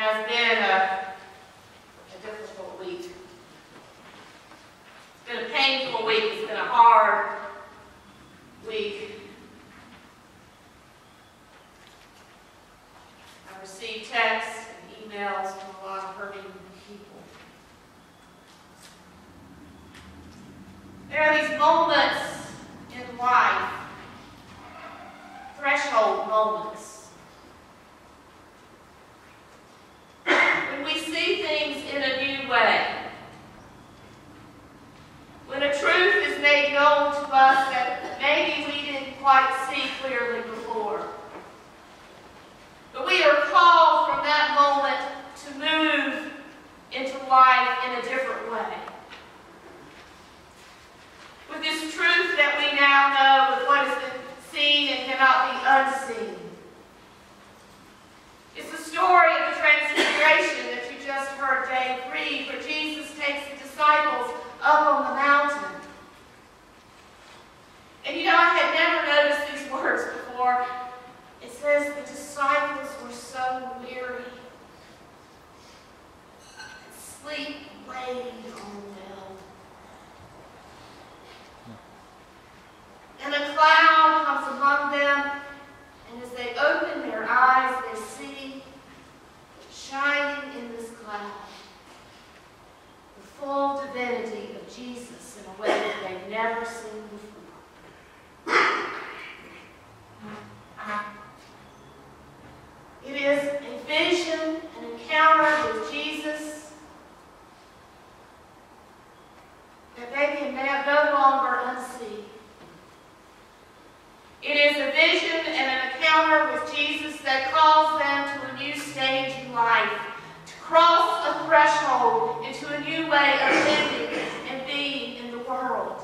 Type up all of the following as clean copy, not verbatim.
has been a difficult week. It's been a painful week. It's been a hard week. I've received texts and emails from a lot of hurting people. There are these moments in life, threshold moments, when we see things in a new way. When a truth is made known to us that maybe we didn't quite see clearly before. But we are called from that moment to move into life in a different way. With this truth that we now know, with what has been seen and cannot be unseen. It's the story of the Transfiguration that you just heard Dave read, where Jesus takes the disciples up on the mountain. And you know, I had never noticed these words before. It says the disciples were so weary. And sleep weighed on them. And a cloud comes among them, and as they open their eyes, they see shining in this cloud the full divinity of Jesus in a way that they've never seen before. It is a vision, an encounter with Jesus that they can no longer unsee. It is a vision and an encounter with Jesus that calls them to a new stage in life, to cross a threshold into a new way of living and being in the world.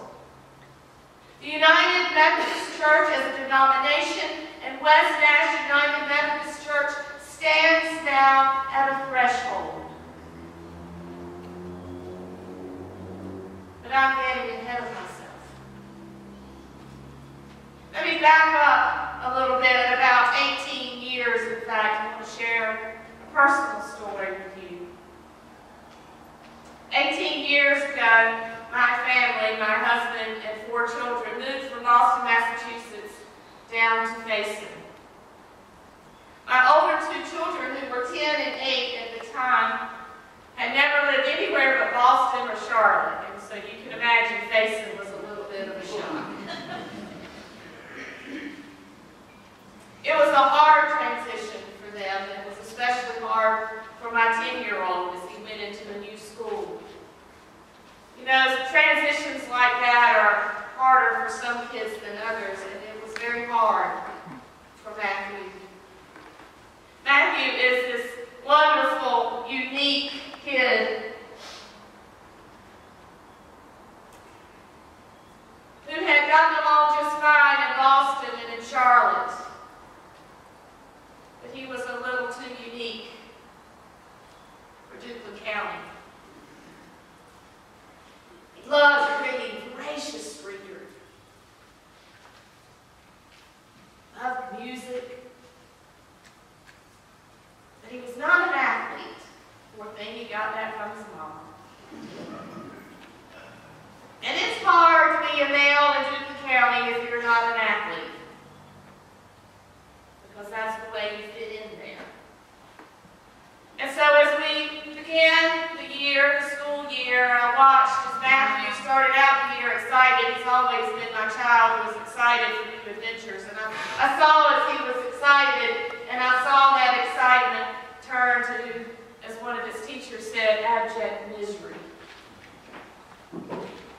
The United Methodist Church as a denomination and West Nash United Methodist Church stands now at a threshold. But I'm getting ahead of myself. Let me back up a little bit. About 18 years, in fact, I want to share a personal story with you. 18 years ago, my family, my husband and 4 children, moved from Boston, Massachusetts, down to Mason. My older 2 children, who were 10 and 8 at the time, had never lived anywhere but Boston or Charlotte, and so you can imagine Mason was a little bit of a shock. It was a hard transition for them. It was especially hard for my 10-year-old as he went into a new school. You know, transitions like that are harder for some kids than others, and it was very hard for Matthew. Matthew is this wonderful, unique kid who had gotten along just fine in Boston and in Charlotte. But he was a little too unique for Duplin County. He loved reading, voracious reader. Loved music. But he was not an athlete. Poor thing, he got that from his mom. And it's hard to be a male in Duplin County if you're not an athlete. Because that's the way you fit in there. And so as we began the year, the school year, I watched as Matthew started out the year excited. He's always been my child who was excited for new adventures. And I saw as he was excited, and I saw that excitement turn to, as one of his teachers said, abject misery.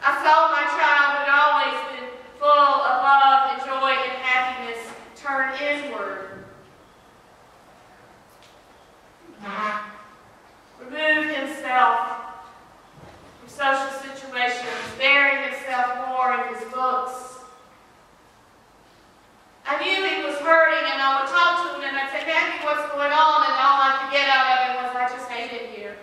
I saw my child who had always been full of love and joy and happiness turn inward. Remove himself from social situations, bury himself more in his books. I knew he was hurting, and I would talk to him, and I'd say, Matthew, what's going on? And all I could get out of him was, I just hate it here.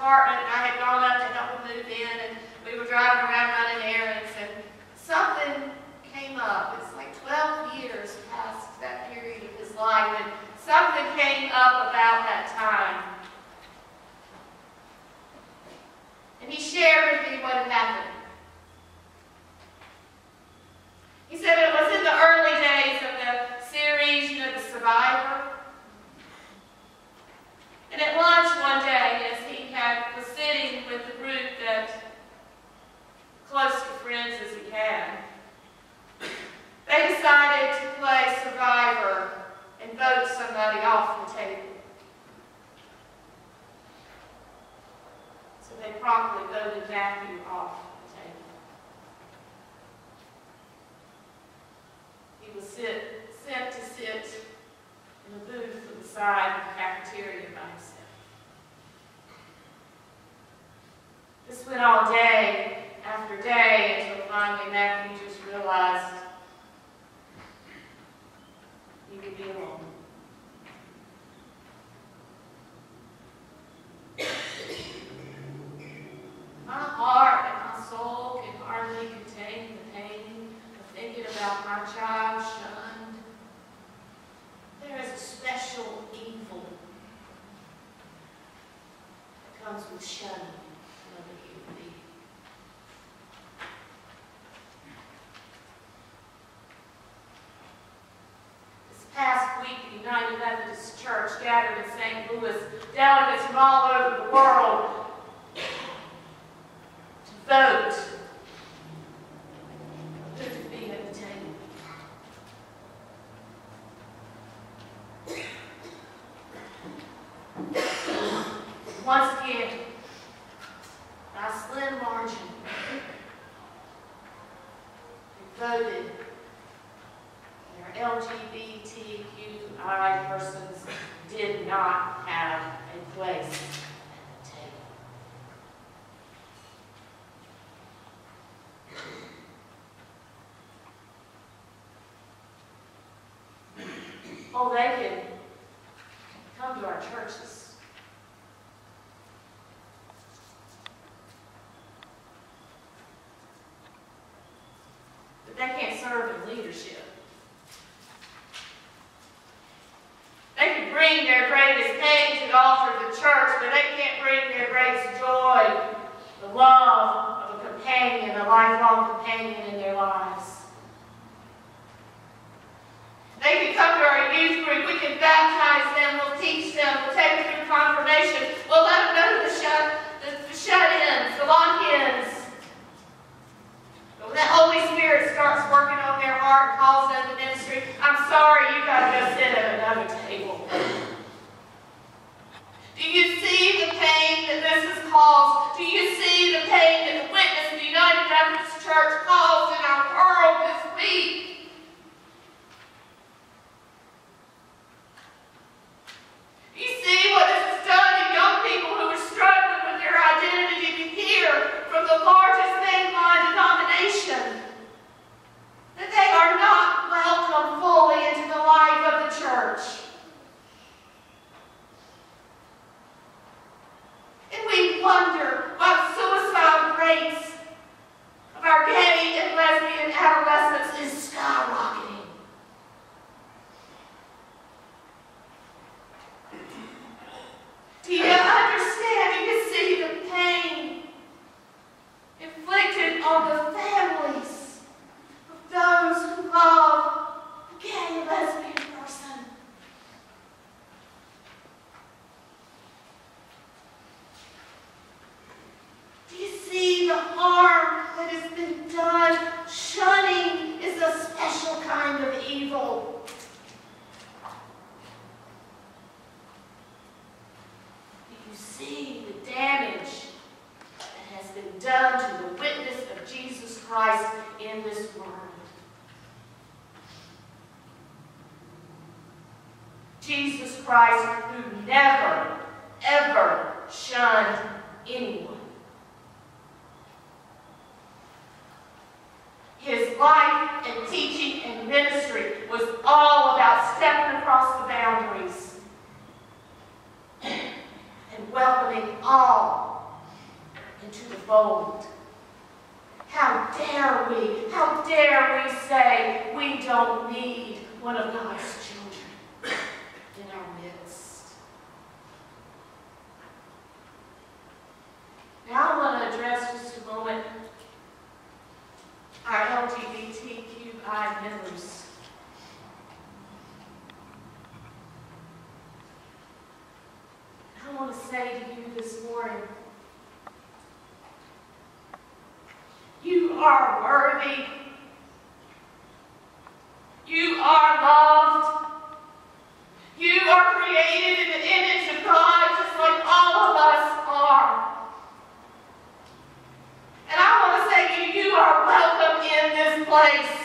apartment, and I had gone up to help him move in, and we were driving around running errands, and something came up. It's like 12 years past that period of his life, and something came up about that time. And he shared with me what had happened. He said it was in the early days of the series, The Survivor. And at lunch one day, as he was sitting with a group that, close to friends as he had, they decided to play Survivor and vote somebody off the table. So they promptly voted Matthew off the table. He was sent to sit in a booth to the side of the cafeteria by himself. This went on day after day until finally Matthew just realized he would be alone. My heart and my soul can hardly contain the pain of thinking about my child shunned. There is a special evil that comes with shunning another human being. This past week, the United Methodist Church gathered in St. Louis, delegates from all over the world, to vote who to be at the table. Once again, by a slim margin, they voted their LGBTQI persons did not have a place at the table. Oh, they can come to our churches. But they can't serve in leadership. They can bring their greatest pain to the altar of the church, but they can't bring their greatest joy, the love of a companion, a lifelong companion in their lives. They can come to our youth group. We can baptize them. We'll teach them. We'll take them through confirmation. We'll let them know the shut-ins, the lock-ins. But when that Holy Spirit starts working on their heart and calls them to ministry, I'm sorry, you've got to go sit at another table. Do you see the pain that this has caused? Do you see the pain that the witness of the United Methodist Church caused in our world this week? You see what this has done to young people who are struggling with their identity. You hear from the largest mainline denomination that they are not welcome fully into the life of the church. And we wonder why the suicide rates of our gay and lesbian adolescents is skyrocketing. Do you understand? You can see the pain inflicted on the families of those who love a gay and lesbian person. Do you see the harm that has been done? Shunning is a special kind of evil. See the damage that has been done to the witness of Jesus Christ in this world. Jesus Christ, who never, ever shunned anyone. His life and teaching and ministry was all about stepping across the boundaries and welcoming all into the fold. How dare we say we don't need one of God's children in our midst. Now I want to address just a moment our LGBTQI members. I want to say to you this morning, you are worthy. You are loved. You are created in the image of God, just like all of us are. And I want to say to you, you are welcome in this place.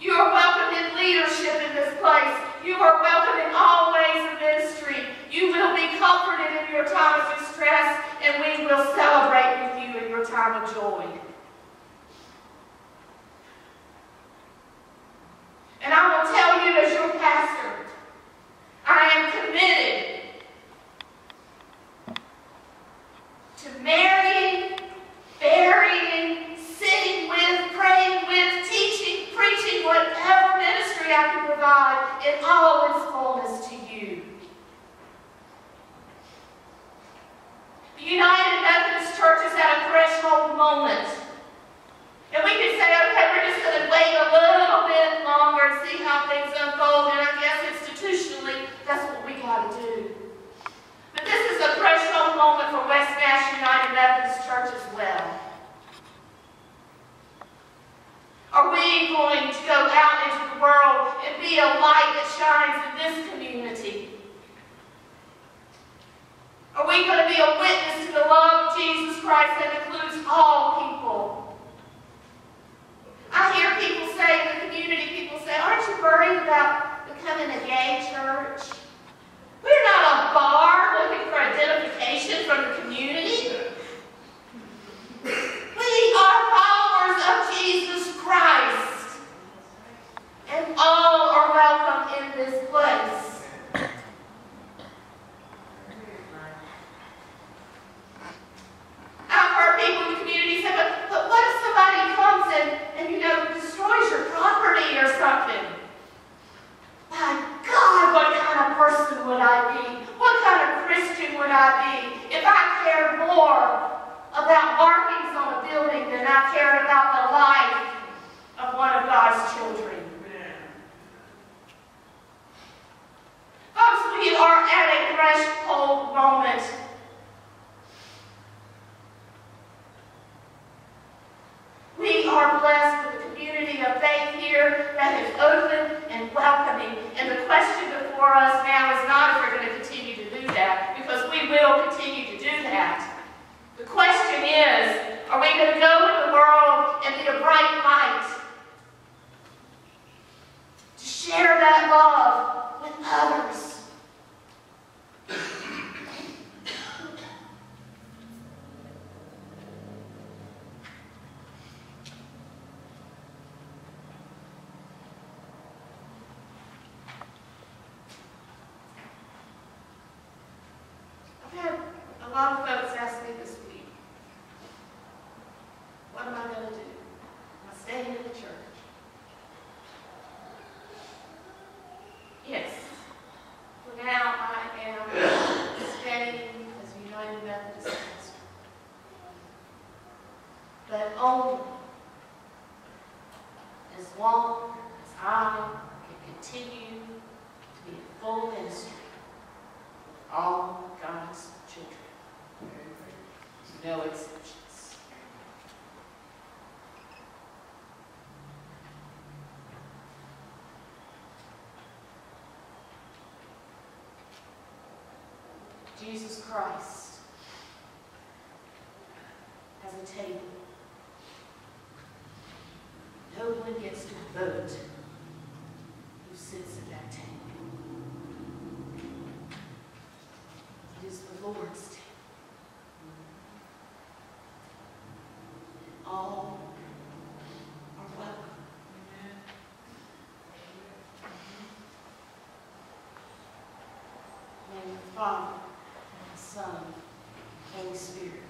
You are welcome in leadership in this place. You are welcome in all ways of ministry. You will be comforted in your time of distress, and we will celebrate with you in your time of joy. And I will tell you as your pastor, I am committed to marrying, burying, sitting with, praying with, teaching, preaching, whatever ministry I can provide in all its fullness to you. The United Methodist Church is at a threshold moment. And we can say, okay, we're just going to wait a little bit longer and see how things unfold. And I guess institutionally, that's what we got to do. But this is a threshold moment for West Nash United Methodist Church as well. Are we going to go out into the world and be a light that shines in this community? Are we going to be a witness to the love of Jesus Christ that includes all people? I hear people say, in the community, people say, aren't you worried about becoming a gay church? We're not a bar looking for identification from the community. We are followers of Jesus Christ. And all are welcome in this place. I've heard people in the community say, but what if somebody comes and destroys your property or something? My God, what kind of person would I be? What kind of Christian would I be if I cared more about markings on a building than I cared about the life of one of God's children? Folks, we are at a threshold moment. We are blessed with a community of faith here that is open and welcoming. And the question before us now is not if we're going to continue to do that, because we will continue to do that. The question is, are we going to go in the world and be a bright light to share that love with others? A lot of folks ask me this week, what am I going to do? Am I staying in the church? Yes. For now, I am staying as a United Methodist pastor. But only as long as I can continue to be in full ministry with all God's children. No exceptions. Jesus Christ has a table. No one gets to vote who sits at that table. It is the Lord's table. All are welcome. In the name of the Father, and the Son, Holy Spirit.